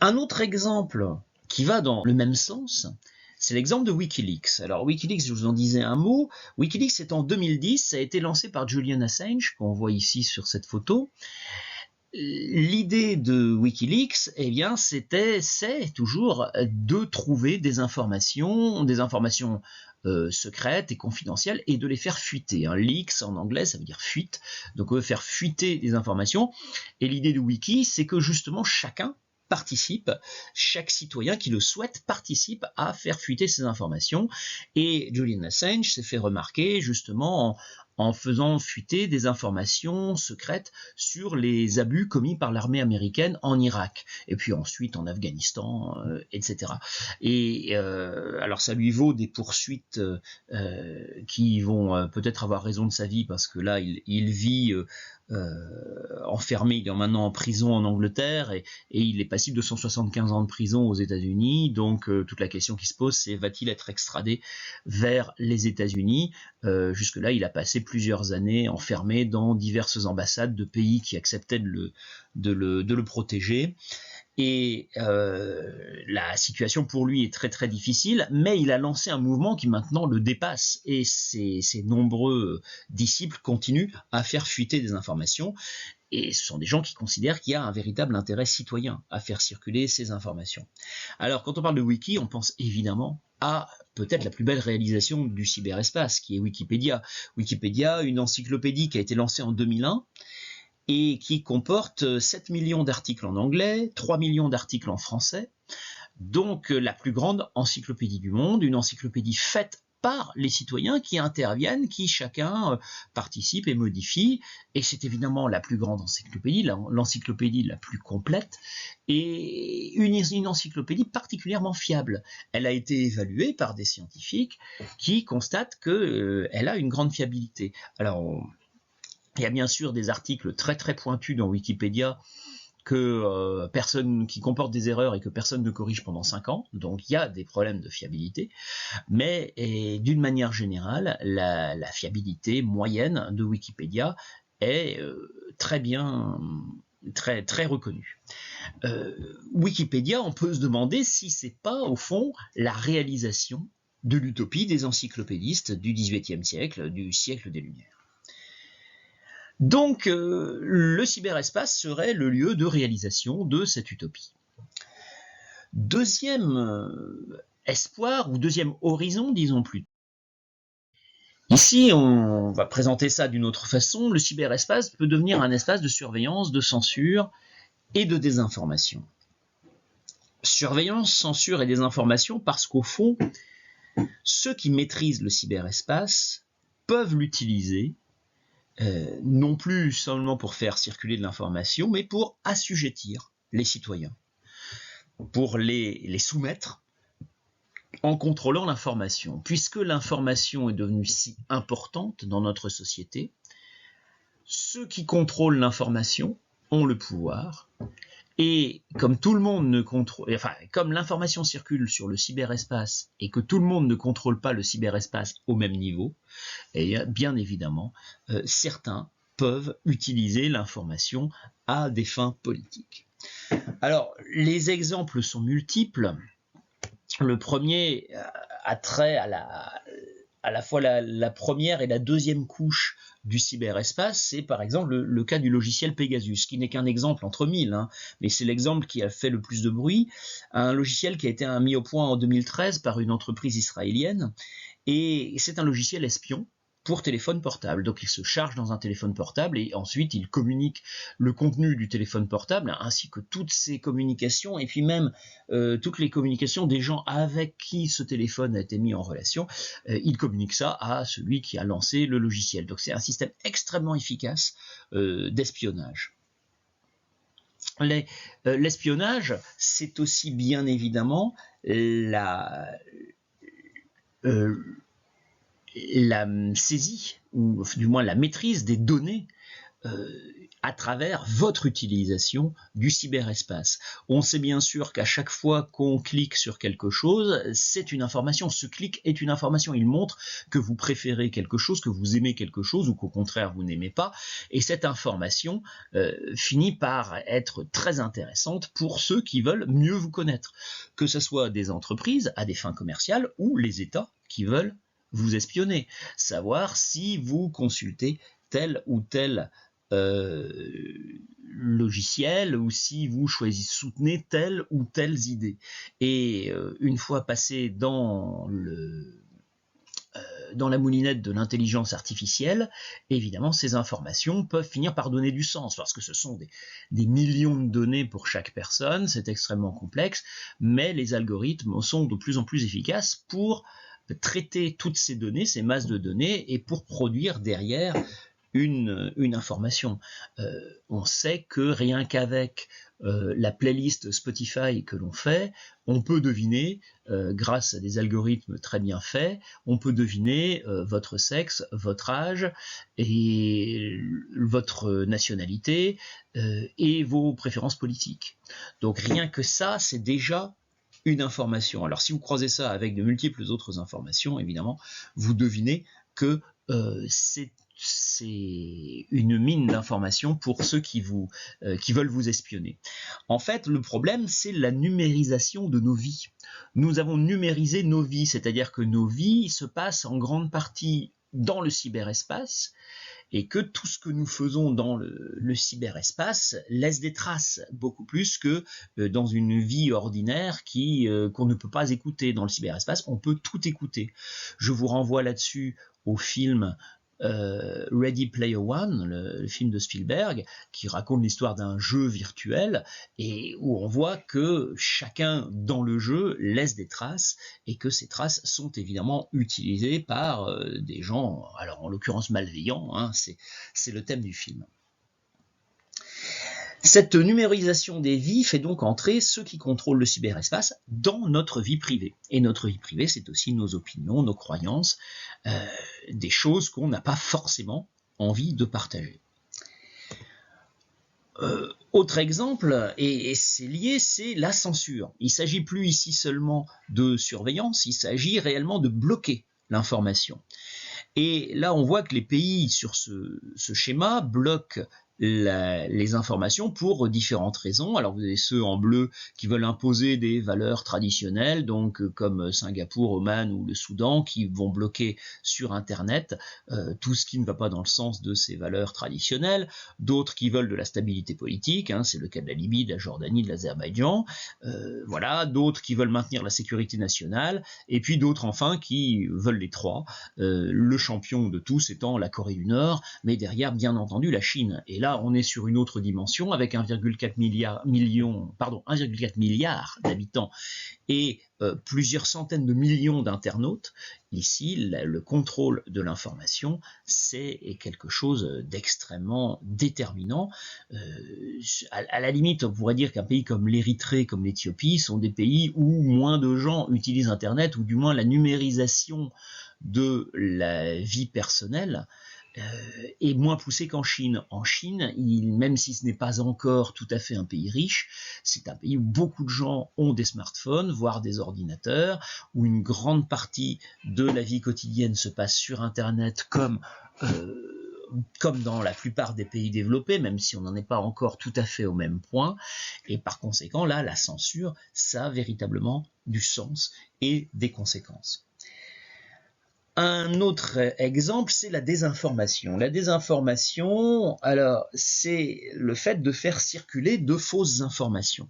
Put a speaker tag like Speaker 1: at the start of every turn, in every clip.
Speaker 1: Un autre exemple qui va dans le même sens, c'est l'exemple de Wikileaks. Alors Wikileaks, je vous en disais un mot. Wikileaks, c'est en 2010, ça a été lancé par Julian Assange, qu'on voit ici sur cette photo. L'idée de Wikileaks, eh bien, c'est toujours de trouver des informations secrètes et confidentielles et de les faire fuiter. Leaks en anglais, ça veut dire fuite. Donc on veut faire fuiter des informations. Et l'idée de Wiki, c'est que justement chacun participe, chaque citoyen qui le souhaite participe à faire fuiter ces informations. Et Julian Assange s'est fait remarquer justement en faisant fuiter des informations secrètes sur les abus commis par l'armée américaine en Irak, et puis ensuite en Afghanistan, etc. Et alors ça lui vaut des poursuites qui vont peut-être avoir raison de sa vie, parce que là, il vit enfermé, il est maintenant en prison en Angleterre, et il est passible de 175 ans de prison aux États-Unis. Donc toute la question qui se pose, c'est va-t-il être extradé vers les États-Unis? Jusque-là, il a passé plusieurs années enfermé dans diverses ambassades de pays qui acceptaient de le protéger. Et la situation pour lui est très très difficile, mais il a lancé un mouvement qui maintenant le dépasse, et ses nombreux disciples continuent à faire fuiter des informations, et ce sont des gens qui considèrent qu'il y a un véritable intérêt citoyen à faire circuler ces informations. Alors quand on parle de Wiki, on pense évidemment à peut-être la plus belle réalisation du cyberespace, qui est Wikipédia. Wikipédia, une encyclopédie qui a été lancée en 2001, et qui comporte 7 millions d'articles en anglais, 3 millions d'articles en français, donc la plus grande encyclopédie du monde, une encyclopédie faite par les citoyens qui interviennent, qui chacun participe et modifie, et c'est évidemment la plus grande encyclopédie, l'encyclopédie la plus complète, et une encyclopédie particulièrement fiable. Elle a été évaluée par des scientifiques qui constatent qu'elle a une grande fiabilité. Alors, il y a bien sûr des articles très très pointus dans Wikipédia qui comportent des erreurs et que personne ne corrige pendant 5 ans, donc il y a des problèmes de fiabilité, mais d'une manière générale, la fiabilité moyenne de Wikipédia est très bien, très très reconnue. Wikipédia, on peut se demander si c'est pas au fond la réalisation de l'utopie des encyclopédistes du XVIIIe siècle, du siècle des Lumières. Donc le cyberespace serait le lieu de réalisation de cette utopie. Deuxième espoir, ou deuxième horizon, disons plus. Ici, on va présenter ça d'une autre façon. Le cyberespace peut devenir un espace de surveillance, de censure et de désinformation. Surveillance, censure et désinformation parce qu'au fond, ceux qui maîtrisent le cyberespace peuvent l'utiliser non plus seulement pour faire circuler de l'information, mais pour assujettir les citoyens, pour les soumettre en contrôlant l'information. Puisque l'information est devenue si importante dans notre société, ceux qui contrôlent l'information ont le pouvoir, et comme tout le monde ne contrôle, enfin, comme l'information circule sur le cyberespace et que tout le monde ne contrôle pas le cyberespace au même niveau, et bien évidemment, certains peuvent utiliser l'information à des fins politiques. Alors, les exemples sont multiples. Le premier a trait à la fois la première et la deuxième couche du cyberespace, c'est par exemple le cas du logiciel Pegasus, qui n'est qu'un exemple entre mille, mais c'est l'exemple qui a fait le plus de bruit. Un logiciel qui a été mis au point en 2013 par une entreprise israélienne, et c'est un logiciel espion pour téléphone portable. Donc il se charge dans un téléphone portable et ensuite il communique le contenu du téléphone portable ainsi que toutes ses communications, et puis même toutes les communications des gens avec qui ce téléphone a été mis en relation. Il communique ça à celui qui a lancé le logiciel. Donc c'est un système extrêmement efficace d'espionnage. L'espionnage, c'est aussi bien évidemment la saisie, ou du moins la maîtrise des données à travers votre utilisation du cyberespace. On sait bien sûr qu'à chaque fois qu'on clique sur quelque chose, c'est une information. Ce clic est une information. Il montre que vous préférez quelque chose, que vous aimez quelque chose ou qu'au contraire vous n'aimez pas. Et cette information finit par être très intéressante pour ceux qui veulent mieux vous connaître. Que ce soit des entreprises à des fins commerciales ou les États qui veulent vous espionner. Savoir si vous consultez tel ou tel logiciel ou si vous soutenez telle ou telle idée. Et une fois passé dans la moulinette de l'intelligence artificielle, évidemment, ces informations peuvent finir par donner du sens, parce que ce sont des millions de données pour chaque personne, c'est extrêmement complexe, mais les algorithmes sont de plus en plus efficaces pour traiter toutes ces données, ces masses de données, et pour produire derrière une information. On sait que rien qu'avec la playlist Spotify que l'on fait, on peut deviner, grâce à des algorithmes très bien faits, on peut deviner votre sexe, votre âge et votre nationalité et vos préférences politiques. Donc rien que ça, c'est déjà une information. Alors si vous croisez ça avec de multiples autres informations, évidemment, vous devinez que c'est une mine d'informations pour ceux qui veulent vous espionner. En fait, le problème, c'est la numérisation de nos vies. Nous avons numérisé nos vies, c'est-à-dire que nos vies se passent en grande partie dans le cyberespace, et que tout ce que nous faisons dans le cyberespace laisse des traces, beaucoup plus que dans une vie ordinaire qu'on ne peut pas écouter. Dans le cyberespace, on peut tout écouter. Je vous renvoie là-dessus au film Ready Player One, le film de Spielberg, qui raconte l'histoire d'un jeu virtuel et où on voit que chacun dans le jeu laisse des traces et que ces traces sont évidemment utilisées par des gens, alors en l'occurrence malveillants, hein, c'est le thème du film. Cette numérisation des vies fait donc entrer ceux qui contrôlent le cyberespace dans notre vie privée. Et notre vie privée, c'est aussi nos opinions, nos croyances, des choses qu'on n'a pas forcément envie de partager. Autre exemple, et c'est lié, c'est la censure. Il ne s'agit plus ici seulement de surveillance, il s'agit réellement de bloquer l'information. Et là, on voit que les pays sur ce schéma bloquent les informations pour différentes raisons. Alors vous avez ceux en bleu qui veulent imposer des valeurs traditionnelles, donc comme Singapour, Oman ou le Soudan, qui vont bloquer sur Internet tout ce qui ne va pas dans le sens de ces valeurs traditionnelles. D'autres qui veulent de la stabilité politique, hein, c'est le cas de la Libye, de la Jordanie, de l'Azerbaïdjan. Voilà, d'autres qui veulent maintenir la sécurité nationale, et puis d'autres enfin qui veulent les trois. Le champion de tous étant la Corée du Nord, mais derrière bien entendu la Chine. Et là, on est sur une autre dimension avec 1,4 milliard d'habitants et plusieurs centaines de millions d'internautes. Ici, le contrôle de l'information, c'est quelque chose d'extrêmement déterminant. À la limite, on pourrait dire qu'un pays comme l'Érythrée, comme l'Éthiopie, sont des pays où moins de gens utilisent Internet, ou du moins la numérisation de la vie personnelle est moins poussée qu'en Chine. En Chine, même si ce n'est pas encore tout à fait un pays riche, c'est un pays où beaucoup de gens ont des smartphones, voire des ordinateurs, où une grande partie de la vie quotidienne se passe sur Internet comme dans la plupart des pays développés, même si on n'en est pas encore tout à fait au même point. Et par conséquent, là, la censure, ça a véritablement du sens et des conséquences. Un autre exemple, c'est la désinformation. La désinformation, alors, c'est le fait de faire circuler de fausses informations.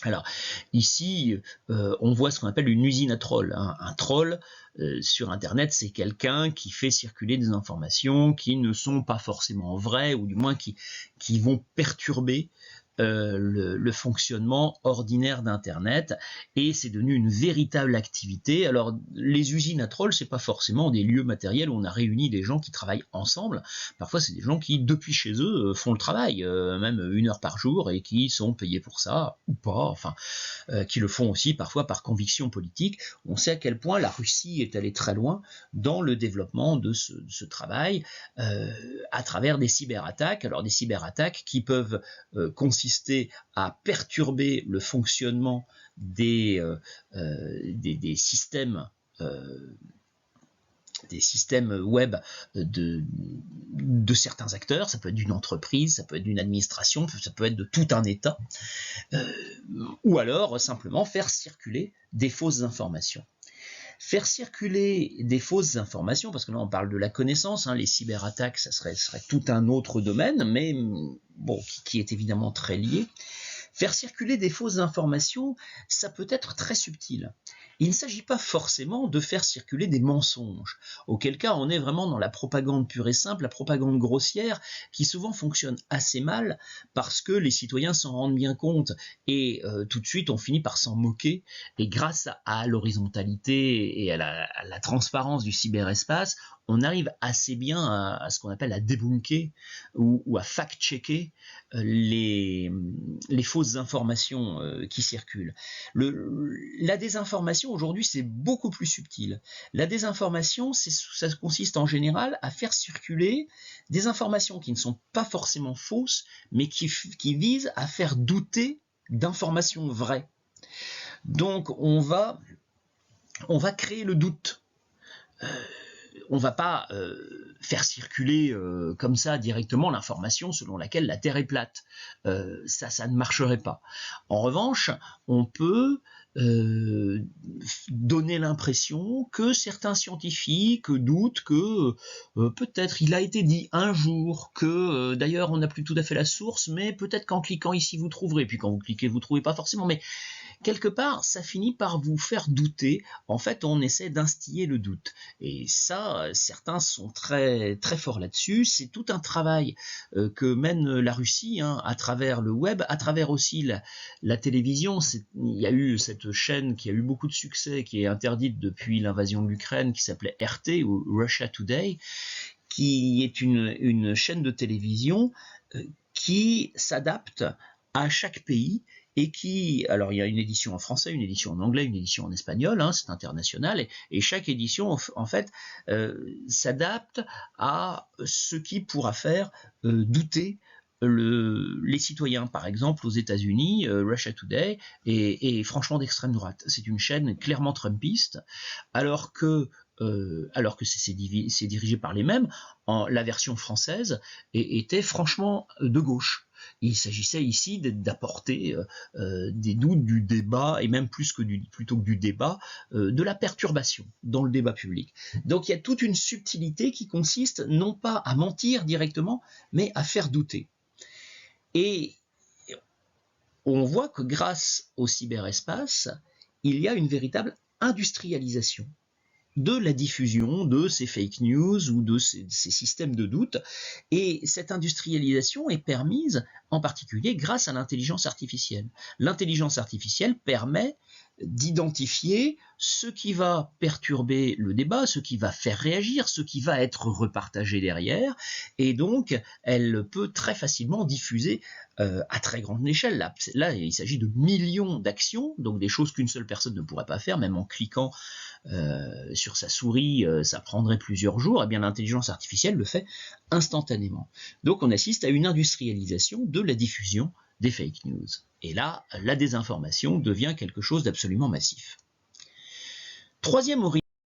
Speaker 1: Alors, ici, on voit ce qu'on appelle une usine à trolls. Hein. Un troll, sur Internet, c'est quelqu'un qui fait circuler des informations qui ne sont pas forcément vraies, ou du moins qui vont perturber le fonctionnement ordinaire d'Internet, et c'est devenu une véritable activité. Alors les usines à trolls, c'est pas forcément des lieux matériels où on a réuni des gens qui travaillent ensemble. Parfois c'est des gens qui depuis chez eux font le travail, même 1 heure par jour, et qui sont payés pour ça ou pas, enfin qui le font aussi parfois par conviction politique. On sait à quel point la Russie est allée très loin dans le développement de ce travail à travers des cyberattaques. Alors des cyberattaques qui peuvent consister à perturber le fonctionnement des systèmes web de certains acteurs. Ça peut être d'une entreprise, ça peut être d'une administration, ça peut être de tout un État, ou alors simplement faire circuler des fausses informations. Faire circuler des fausses informations, parce que là on parle de la connaissance, les cyberattaques ça serait tout un autre domaine, mais bon, qui est évidemment très lié. Faire circuler des fausses informations, ça peut être très subtil. Il ne s'agit pas forcément de faire circuler des mensonges, auquel cas on est vraiment dans la propagande pure et simple, la propagande grossière, qui souvent fonctionne assez mal, parce que les citoyens s'en rendent bien compte, et tout de suite on finit par s'en moquer, et grâce à l'horizontalité et à la transparence du cyberespace, on arrive assez bien à ce qu'on appelle à débunker ou à fact-checker les fausses informations qui circulent. La désinformation aujourd'hui c'est beaucoup plus subtil. La désinformation, ça consiste en général à faire circuler des informations qui ne sont pas forcément fausses, mais qui visent à faire douter d'informations vraies. Donc on va créer le doute. On ne va pas faire circuler comme ça directement l'information selon laquelle la Terre est plate. Ça ne marcherait pas. En revanche, on peut donner l'impression que certains scientifiques doutent que peut-être il a été dit un jour que d'ailleurs on n'a plus tout à fait la source, mais peut-être qu'en cliquant ici vous trouverez, puis quand vous cliquez vous ne trouvez pas forcément, mais quelque part, ça finit par vous faire douter. En fait, on essaie d'instiller le doute. Et ça, certains sont très, très forts là-dessus. C'est tout un travail que mène la Russie à travers le web, à travers aussi la télévision. Il y a eu cette chaîne qui a eu beaucoup de succès, qui est interdite depuis l'invasion de l'Ukraine, qui s'appelait RT, ou Russia Today, qui est une chaîne de télévision qui s'adapte à chaque pays, et qui, alors il y a une édition en français, une édition en anglais, une édition en espagnol, c'est international, et chaque édition en fait s'adapte à ce qui pourra faire douter les citoyens. Par exemple, aux États-Unis, Russia Today est franchement d'extrême droite. C'est une chaîne clairement trumpiste, alors que c'est dirigé par les mêmes. La version française était franchement de gauche. Il s'agissait ici d'apporter des doutes du débat, et même plutôt que du débat, de la perturbation dans le débat public. Donc il y a toute une subtilité qui consiste non pas à mentir directement, mais à faire douter. Et on voit que grâce au cyberespace, il y a une véritable industrialisation de la diffusion de ces fake news ou de ces systèmes de doute. Et cette industrialisation est permise en particulier grâce à l'intelligence artificielle. L'intelligence artificielle permet d'identifier ce qui va perturber le débat, ce qui va faire réagir, ce qui va être repartagé derrière, et donc elle peut très facilement diffuser à très grande échelle. Là, il s'agit de millions d'actions, donc des choses qu'une seule personne ne pourrait pas faire, même en cliquant sur sa souris, ça prendrait plusieurs jours. Eh bien, l'intelligence artificielle le fait instantanément. Donc on assiste à une industrialisation de la diffusion des fake news. Et là, la désinformation devient quelque chose d'absolument massif. Troisième origine